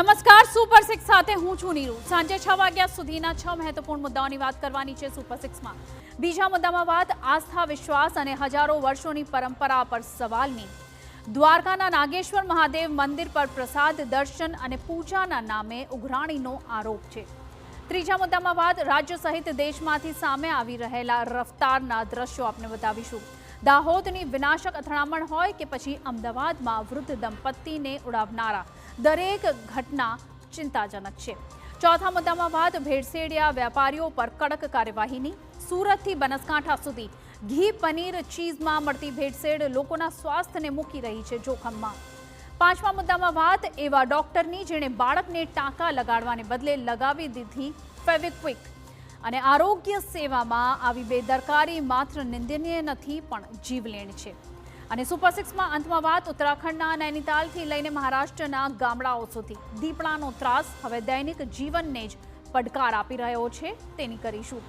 નમસ્કાર, super six સાથે હું છું નીરુ। સાંજે 6 વાગ્યા સુધીના 6 મહત્વપૂર્ણ મુદ્દાઓની વાત કરવાની છે સુપર સિક્સમાં। બીજા મુદ્દામાં વાત આસ્થા, વિશ્વાસ અને હજારો વર્ષોની પરંપરા પર સવાલની। દ્વારકાના નાગેશ્વર મહાદેવ મંદિર પર પ્રસાદ, દર્શન અને પૂજાના નામે ઉઘરાણીનો આરોપ છે। ત્રીજા મુદ્દામાં વાત રાજ્ય સહિત દેશમાંથી સામે આવી રહેલા રફતારના દ્રશ્યો આપને બતાવીશું। દાહોદની વિનાશક અથડામણ હોય કે પછી અમદાવાદમાં વૃદ્ધ દંપતીને ઉડાવનારા દરેક ઘટના ચિંતાજનક છે। ચોથા મુદ્દામાં વાત ભેળસેળિયા વેપારીઓ પર કડક કાર્યવાહીની। સુરતથી બનાસકાંઠા સુધી ઘી, પનીર, ચીઝમાં મળતી ભેળસેળ લોકોના સ્વાસ્થ્યને મૂકી રહી છે જોખમમાં। પાંચમા મુદ્દામાં વાત એવા ડોક્ટરની જેણે બાળકને ટાંકા લગાડવાને બદલે લગાવી દીધી ફેવિક્વિક। અને આરોગ્ય સેવામાં આવી બેદરકારી માત્ર નિંદનીય નથી પણ જીવલેણ છે। અને સુપર સિક્સમાં અંતમાં વાત ઉત્તરાખંડના નૈનીતાલથી લઈને મહારાષ્ટ્રના ગામડાઓ સુધી દીપડાનો ત્રાસ હવે દૈનિક જીવનને જ પડકાર આપી રહ્યો છે તેની કરીશું।